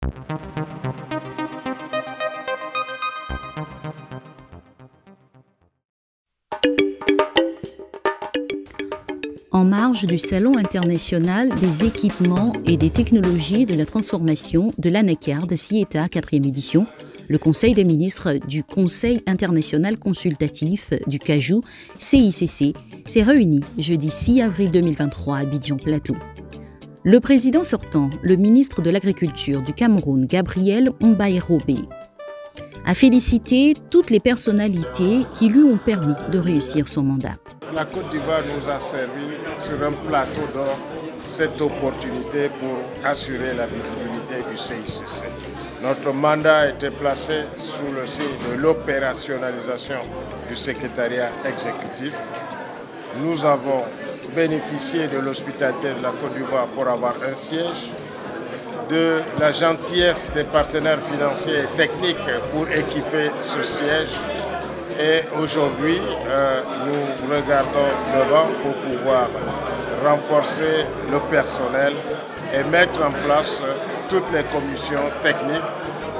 En marge du Salon international des équipements et des technologies de la transformation de l'Anacarde CIETA 4e édition, le Conseil des ministres du Conseil international consultatif du cajou, CICC, s'est réuni jeudi 6 avril 2023 à Abidjan Plateau. Le président sortant, le ministre de l'Agriculture du Cameroun, Gabriel Mbairobe, a félicité toutes les personnalités qui lui ont permis de réussir son mandat. La Côte d'Ivoire nous a servi sur un plateau d'or cette opportunité pour assurer la visibilité du CICC. Notre mandat a été placé sous le signe de l'opérationnalisation du secrétariat exécutif. Nous avons bénéficié de l'hospitalité de la Côte d'Ivoire pour avoir un siège, de la gentillesse des partenaires financiers et techniques pour équiper ce siège. Et aujourd'hui, nous regardons devant pour pouvoir renforcer le personnel et mettre en place toutes les commissions techniques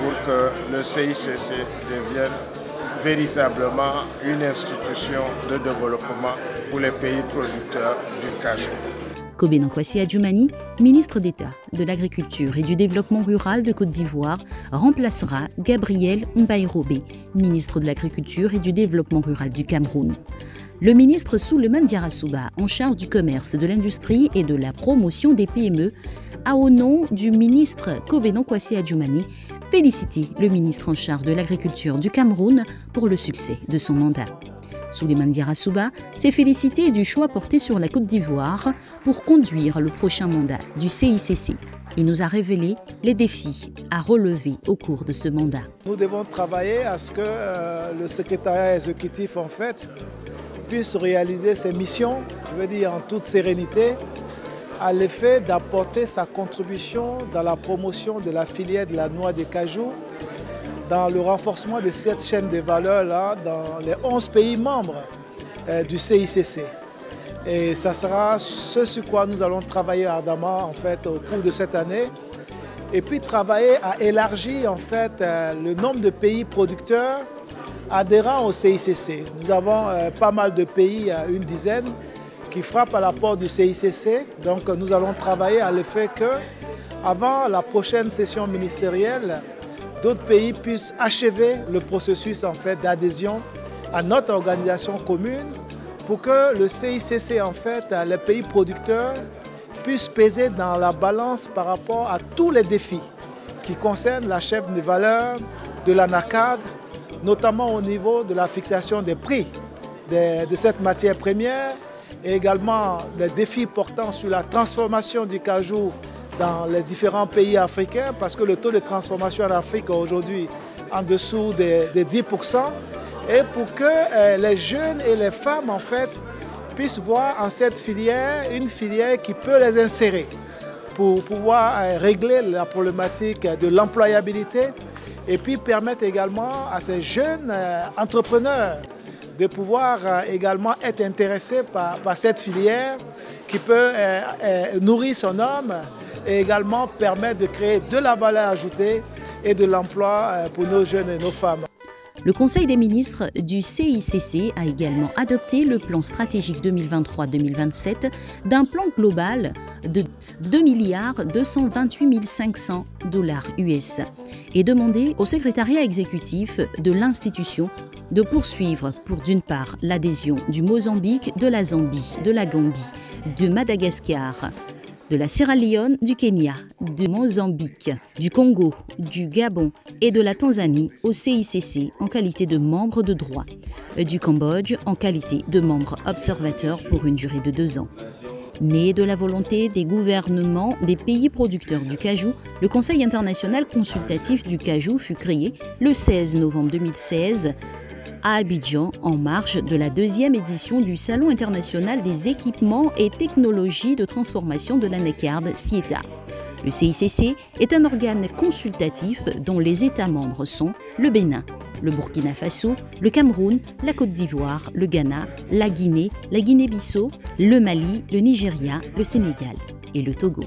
pour que le CICC devienne véritablement une institution de développement pour les pays producteurs du cajou. Kobena Kwasi Adjumani, ministre d'État de l'Agriculture et du Développement rural de Côte d'Ivoire, remplacera Gabriel Mbairobe, ministre de l'Agriculture et du Développement rural du Cameroun. Le ministre Souleymane Diarra-Souba, en charge du commerce, de l'industrie et de la promotion des PME, a au nom du ministre Kobena Kwasi Adjumani félicité le ministre en charge de l'Agriculture du Cameroun pour le succès de son mandat. Souleymane Diarra-Souba s'est félicité du choix porté sur la Côte d'Ivoire pour conduire le prochain mandat du CICC. Il nous a révélé les défis à relever au cours de ce mandat. Nous devons travailler à ce que le secrétariat exécutif puisse réaliser ses missions, je veux dire en toute sérénité, à l'effet d'apporter sa contribution dans la promotion de la filière de la noix de cajou, dans le renforcement de cette chaîne de valeur là, dans les 11 pays membres du CICC. Et ça sera ce sur quoi nous allons travailler ardemment au cours de cette année. Et puis travailler à élargir le nombre de pays producteurs adhérents au CICC. Nous avons pas mal de pays, une dizaine, qui frappent à la porte du CICC. Donc nous allons travailler à l'effet que, avant la prochaine session ministérielle, d'autres pays puissent achever le processus d'adhésion à notre organisation commune pour que le CICC, les pays producteurs, puissent peser dans la balance par rapport à tous les défis qui concernent la chaîne de valeur de l'anacarde, notamment au niveau de la fixation des prix de cette matière première et également les défis portant sur la transformation du cajou dans les différents pays africains, parce que le taux de transformation en Afrique est aujourd'hui en dessous des 10%, et pour que les jeunes et les femmes puissent voir en cette filière une filière qui peut les insérer pour pouvoir régler la problématique de l'employabilité et puis permettre également à ces jeunes entrepreneurs de pouvoir également être intéressés par cette filière qui peut nourrir son homme et également permettre de créer de la valeur ajoutée et de l'emploi pour nos jeunes et nos femmes. Le Conseil des ministres du CICC a également adopté le plan stratégique 2023-2027 d'un plan global de 2,228 500 $ US et demandé au secrétariat exécutif de l'institution de poursuivre pour d'une part l'adhésion du Mozambique, de la Zambie, de la Gambie, de Madagascar, de la Sierra Leone, du Kenya, du Mozambique, du Congo, du Gabon et de la Tanzanie au CICC en qualité de membre de droit, du Cambodge en qualité de membre observateur pour une durée de 2 ans. Né de la volonté des gouvernements des pays producteurs du cajou, le Conseil international consultatif du cajou fut créé le 16 novembre 2016 à Abidjan en marge de la 2e édition du Salon international des équipements et technologies de transformation de l'anacarde CIETA. Le CICC est un organe consultatif dont les États membres sont le Bénin, le Burkina Faso, le Cameroun, la Côte d'Ivoire, le Ghana, la Guinée-Bissau, le Mali, le Nigeria, le Sénégal et le Togo.